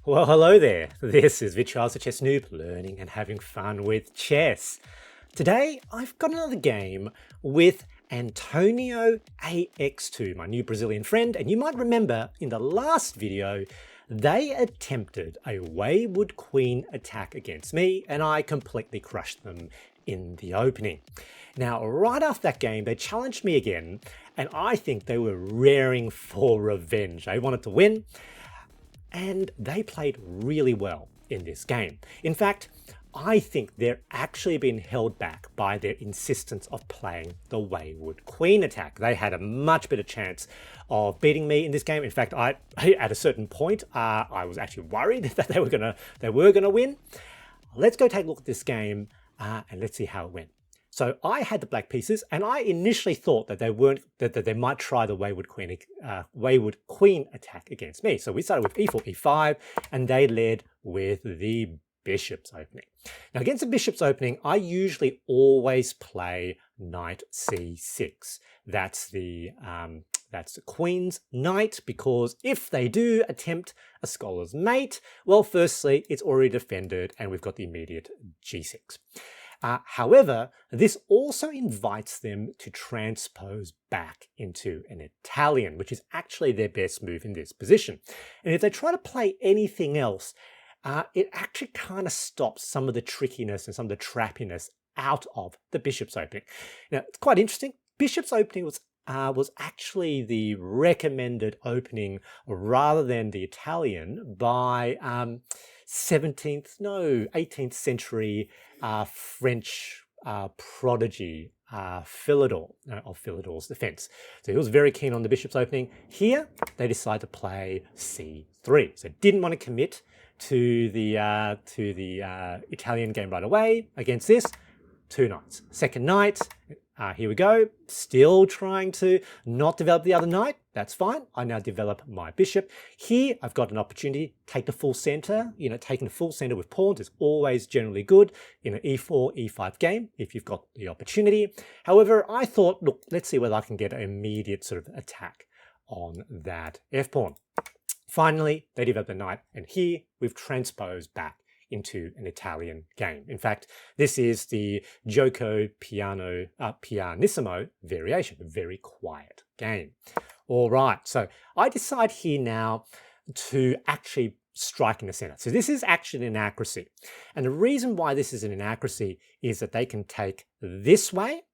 Well, hello there. This is Vitriol's the Chess Noob, learning and having fun with chess. Today, I've got another game with Antonio AX2, my new Brazilian friend, and you might remember in the last video, they attempted a Wayward Queen attack against me, and I completely crushed them in the opening. Now, right after that game, they challenged me again, and I think they were raring for revenge. They wanted to win, and they played really well in this game. In fact, I think they're actually being held back by their insistence of playing the Wayward Queen attack. They had a much better chance of beating me in this game. In fact, at a certain point, I was actually worried that they were gonna win. Let's go take a look at this game and let's see how it went. So I had the black pieces, and I initially thought that they might try the Wayward Queen attack against me. So we started with e4, e5, and they led with the bishop's opening. Now against the bishop's opening, I usually always play knight c6. That's the queen's knight, because if they do attempt a scholar's mate, well, firstly, it's already defended, and we've got the immediate g6. However, this also invites them to transpose back into an Italian, which is actually their best move in this position. And if they try to play anything else, it actually kind of stops some of the trickiness and some of the trappiness out of the bishop's opening. Now, it's quite interesting. Bishop's opening was actually the recommended opening rather than the Italian by 18th century French prodigy Philidor of Philidor's defense. So he was very keen on the bishop's opening. Here, they decided to play c3. So didn't want to commit to the Italian game right away. Against this, two knights. Second knight, here we go. Still trying to not develop the other knight. That's fine. I now develop my bishop. Here, I've got an opportunity. Take the full center. You know, taking the full center with pawns is always generally good in an e4, e5 game if you've got the opportunity. However, I thought, look, let's see whether I can get an immediate sort of attack on that f-pawn. Finally, they develop the knight, and here we've transposed back into an Italian game. In fact, this is the Giuoco Pianissimo variation, a very quiet game. All right, so I decide here now to actually strike in the center. So this is actually an inaccuracy. And the reason why this is an inaccuracy is that they can take this way,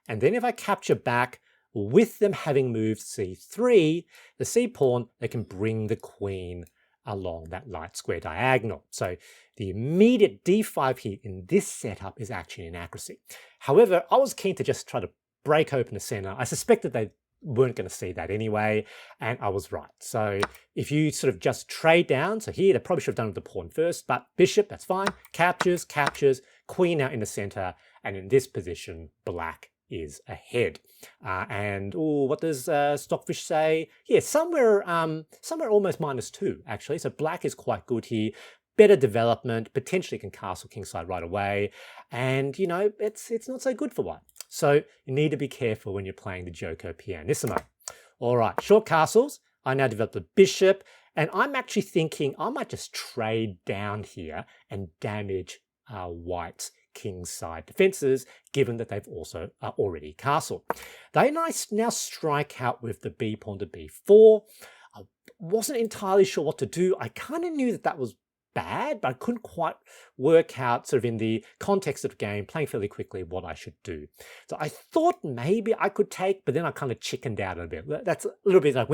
and then if I capture back, with them having moved c3, the c-pawn, they can bring the queen along that light square diagonal. So the immediate d5 here in this setup is actually an inaccuracy. However, I was keen to just try to break open the center. I suspected they weren't going to see that anyway, and I was right. So if you sort of just trade down, so here they probably should have done with the pawn first, but bishop, that's fine. Captures, queen out in the center, and in this position, black is ahead. What does Stockfish say? Yeah, somewhere almost -2 actually. So black is quite good here. Better development, potentially can castle kingside right away, and you know it's not so good for white. So you need to be careful when you're playing the Giuoco Pianissimo. All right, short castles. I now develop the bishop, and I'm actually thinking I might just trade down here and damage white's kingside defenses, given that they've also already castled. They now strike out with the b pawn to b4. I wasn't entirely sure what to do. I kind of knew that was bad, but I couldn't quite work out sort of in the context of the game, playing fairly quickly, what I should do. So I thought maybe I could take, but then I kind of chickened out a bit. That's a little bit like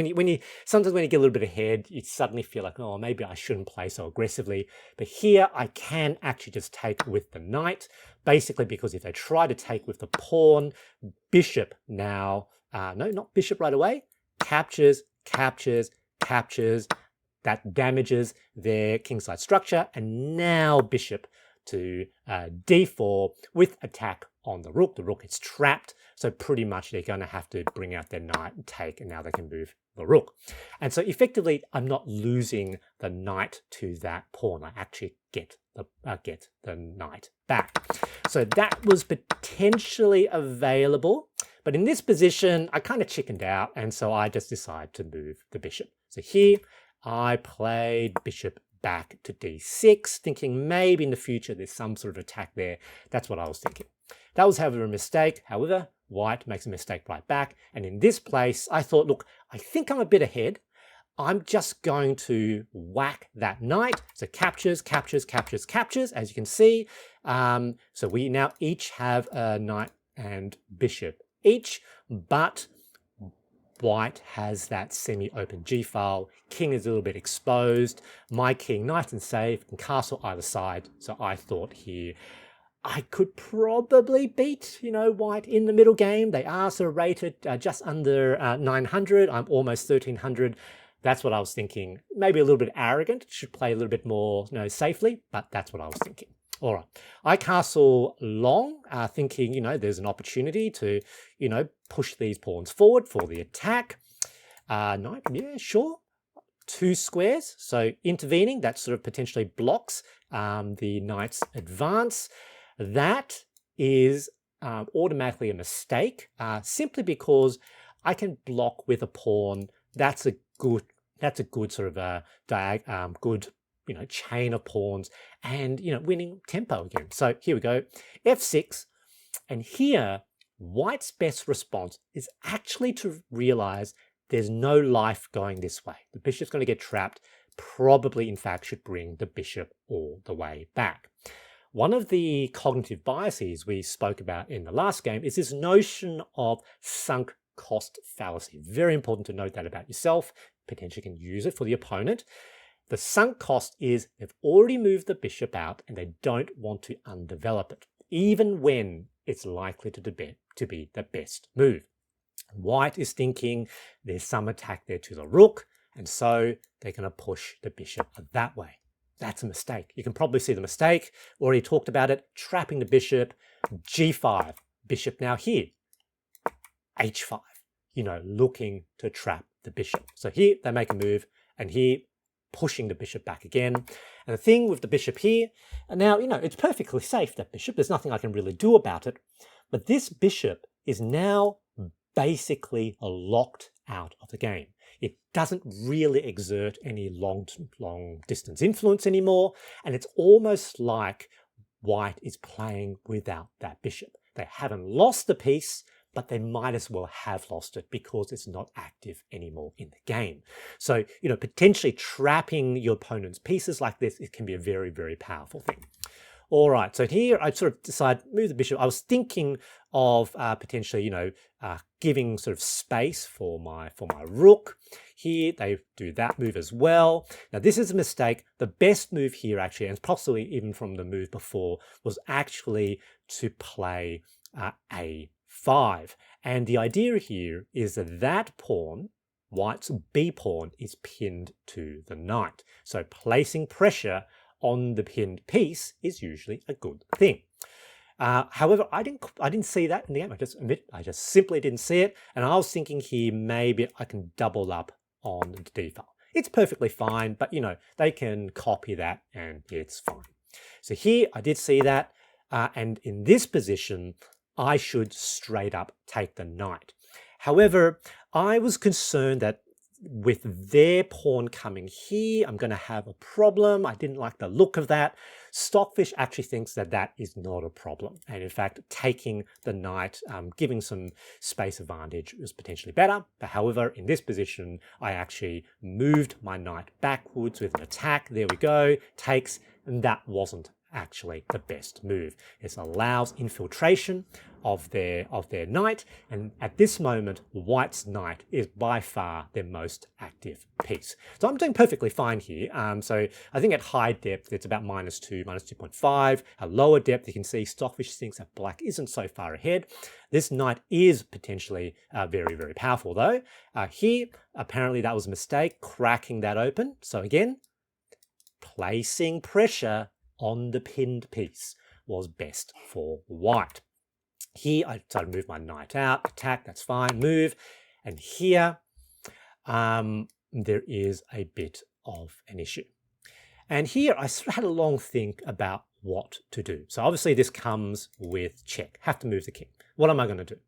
sometimes when you get a little bit ahead, you suddenly feel like, oh, maybe I shouldn't play so aggressively. But here I can actually just take with the knight, basically because if they try to take with the pawn, bishop now, no, not bishop right away, captures, that damages their kingside structure, and now bishop to d4 with attack on the rook. The rook is trapped, so pretty much they're going to have to bring out their knight and take, and now they can move the rook. And so effectively, I'm not losing the knight to that pawn. I actually get the knight back. So that was potentially available, but in this position, I kind of chickened out, and so I just decided to move the bishop. So here, I played bishop back to d6, thinking maybe in the future there's some sort of attack there. That's what I was thinking. That was, however, a mistake. However, white makes a mistake right back. And in this place, I thought, look, I think I'm a bit ahead. I'm just going to whack that knight. So captures, captures, captures, captures, as you can see. So we now each have a knight and bishop each, but white has that semi-open g-file. King is a little bit exposed. My king, nice and safe, can castle either side. So I thought here, I could probably beat, white in the middle game. They are sort of rated just under 900. I'm almost 1300. That's what I was thinking. Maybe a little bit arrogant. Should play a little bit more, safely. But that's what I was thinking. All right. I castle long, thinking, there's an opportunity to, push these pawns forward for the attack. Knight, yeah, sure. 2 squares. So intervening, that sort of potentially blocks the knight's advance. That is automatically a mistake, simply because I can block with a pawn. That's a good sort of a good chain of pawns, and winning tempo again. So here we go, f6, and here white's best response is actually to realize there's no life going this way. The bishop's going to get trapped. Probably, in fact, should bring the bishop all the way back. One of the cognitive biases we spoke about in the last game is this notion of sunk cost fallacy. Very important to note that about yourself. Potentially can use it for the opponent. The sunk cost is they've already moved the bishop out and they don't want to undevelop it, even when it's likely to be the best move. White is thinking there's some attack there to the rook, and so they're going to push the bishop that way. That's a mistake. You can probably see the mistake. Already talked about it. Trapping the bishop. g5. Bishop now here. h5. Looking to trap the bishop. So here they make a move, and here pushing the bishop back again. And the thing with the bishop here, and now, it's perfectly safe, that bishop. There's nothing I can really do about it. But this bishop is now basically locked out of the game. It doesn't really exert any long distance influence anymore, and it's almost like white is playing without that bishop. They haven't lost the piece, but they might as well have lost it because it's not active anymore in the game. So, potentially trapping your opponent's pieces like this, it can be a very, very powerful thing. All right, so here I sort of decide move the bishop. I was thinking of potentially, giving sort of space for my rook. Here they do that move as well. Now this is a mistake. The best move here actually, and possibly even from the move before, was actually to play a5. And the idea here is that that pawn, white's b pawn, is pinned to the knight. So placing pressure on the pinned piece is usually a good thing. However, I didn't see that in the game. I just simply didn't see it. And I was thinking here, maybe I can double up on the d file. It's perfectly fine, but they can copy that and it's fine. So here I did see that. And in this position, I should straight up take the knight. However, I was concerned that with their pawn coming here, I'm going to have a problem. I didn't like the look of that. Stockfish actually thinks that that is not a problem. And in fact, taking the knight, giving some space advantage was potentially better. But however, in this position, I actually moved my knight backwards with an attack. There we go. Takes, and that wasn't actually the best move. It allows infiltration of their knight, and at this moment white's knight is by far their most active piece. So I'm doing perfectly fine here. So I think at high depth it's about -2, -2.5. At lower depth you can see Stockfish thinks that black isn't so far ahead. This knight is potentially very, very powerful though. Here apparently that was a mistake, cracking that open. So again, placing pressure on the pinned piece was best for white. Here I decided to move my knight out, attack, that's fine, move. And here there is a bit of an issue. And here I sort of had a long think about what to do. So obviously this comes with check, have to move the king. What am I going to do?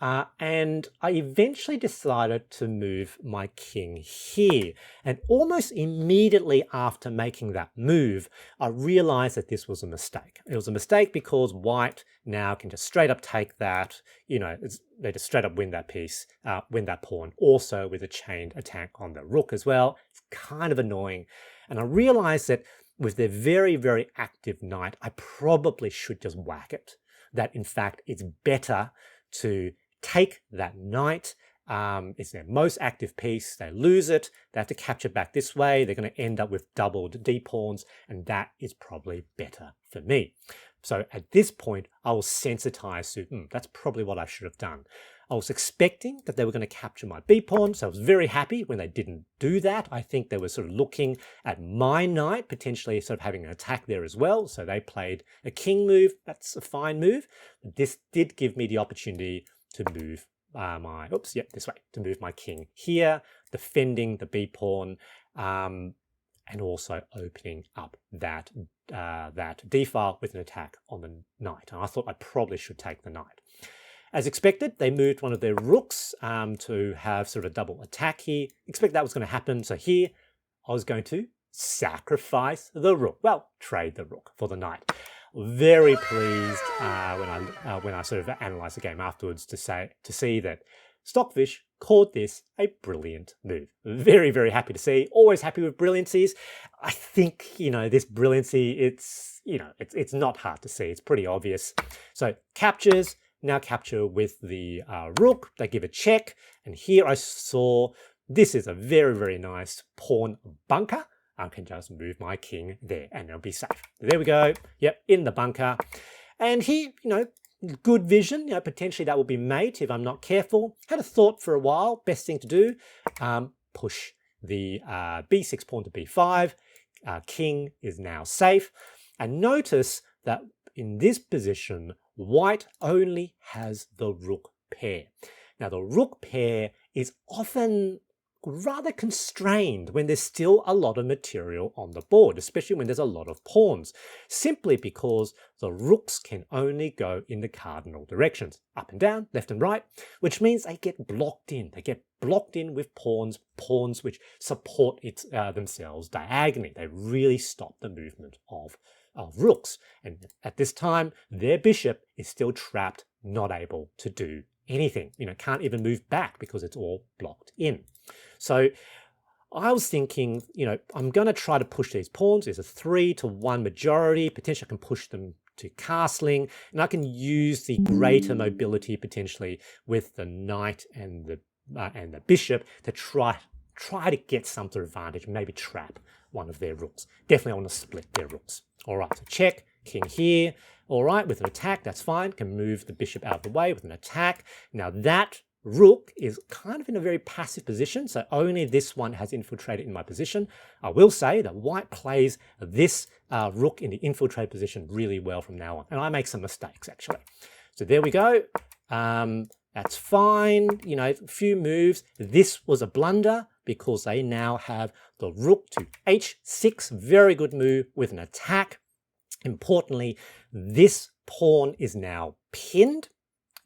And I eventually decided to move my king here. And almost immediately after making that move, I realized that this was a mistake. It was a mistake because white now can just straight up take that, they just straight up win that piece, win that pawn, also with a chained attack on the rook as well. It's kind of annoying. And I realized that with their very, very active knight, I probably should just whack it. That in fact, it's better to take that knight. It's their most active piece. They lose it. They have to capture back this way. They're going to end up with doubled d pawns, and that is probably better for me. So at this point, I was sensitized to, that's probably what I should have done. I was expecting that they were going to capture my b pawn, so I was very happy when they didn't do that. I think they were sort of looking at my knight, potentially sort of having an attack there as well. So they played a king move. That's a fine move. This did give me the opportunity to move this way, to move my king here, defending the b pawn, and also opening up that d file with an attack on the knight. And I thought I probably should take the knight. As expected, they moved one of their rooks to have sort of a double attack here. Expect that was going to happen. So here, I was going to sacrifice the rook. Well, trade the rook for the knight. Very pleased when I sort of analysed the game afterwards to see that Stockfish called this a brilliant move. Very, very happy to see. Always happy with brilliancies. I think, this brilliancy, it's not hard to see. It's pretty obvious. So captures. Now capture with the rook. They give a check. And here I saw this is a very, very nice pawn bunker. I can just move my king there and it'll be safe. There we go. Yep, in the bunker. And here, good vision. Potentially that will be mate if I'm not careful. Had a thought for a while. Best thing to do, push the b6 pawn to b5. King is now safe. And notice that in this position, white only has the rook pair. Now, the rook pair is often rather constrained when there's still a lot of material on the board, especially when there's a lot of pawns, simply because the rooks can only go in the cardinal directions, up and down, left and right, which means they get blocked in. They get blocked in with pawns which support themselves diagonally. They really stop the movement of rooks. And at this time, their bishop is still trapped, not able to do anything. Can't even move back because it's all blocked in. So I was thinking, I'm going to try to push these pawns. There's a 3-to-1 majority. Potentially I can push them to castling, and I can use the greater mobility potentially with the knight and the bishop to try to get some sort of advantage, maybe trap one of their rooks. Definitely I want to split their rooks. All right, so check, king here. All right, with an attack, that's fine. Can move the bishop out of the way with an attack. Now that rook is kind of in a very passive position, so only this one has infiltrated in my position. I will say that white plays this rook in the infiltrate position really well from now on, and I make some mistakes actually. So there we go. That's fine. A few moves. This was a blunder because they now have the rook to h6. Very good move with an attack. Importantly, this pawn is now pinned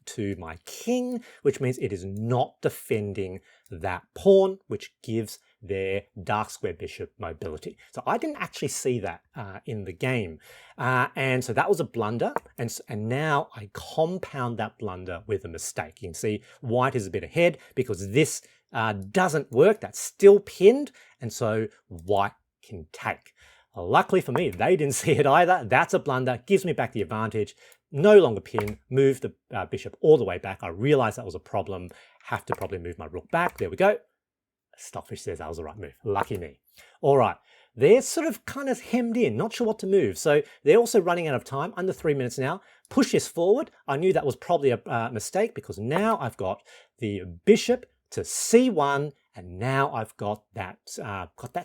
to my king, which means it is not defending that pawn, which gives their dark square bishop mobility. So I didn't actually see that in the game. And so that was a blunder. And now I compound that blunder with a mistake. You can see white is a bit ahead because this doesn't work. That's still pinned. And so white can take. Luckily for me, they didn't see it either. That's a blunder. Gives me back the advantage. No longer pin, move the bishop all the way back. I realized that was a problem. Have to probably move my rook back. There we go. Stockfish says that was the right move. Lucky me. All right. They're sort of kind of hemmed in, not sure what to move. So they're also running out of time, under 3 minutes now. Push this forward. I knew that was probably a mistake because now I've got the bishop to c1, and now I've got that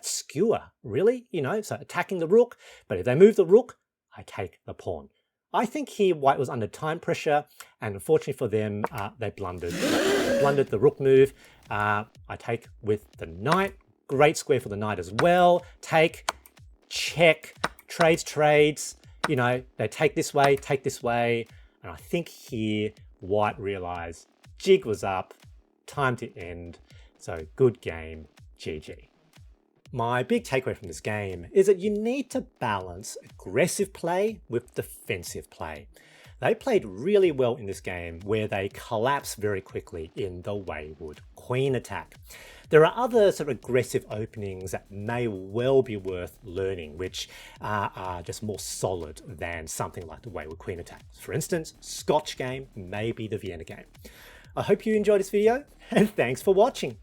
skewer, really, so attacking the rook. But if they move the rook, I take the pawn. I think here white was under time pressure, and unfortunately for them, they blundered. They blundered the rook move. I take with the knight. Great square for the knight as well. Take, check, trades. They take this way, and I think here white realized jig was up, time to end, so good game, GG. My big takeaway from this game is that you need to balance aggressive play with defensive play. They played really well in this game where they collapse very quickly in the Wayward Queen Attack. There are other sort of aggressive openings that may well be worth learning, which are just more solid than something like the Wayward Queen Attack. For instance, Scotch game, maybe the Vienna game. I hope you enjoyed this video, and thanks for watching.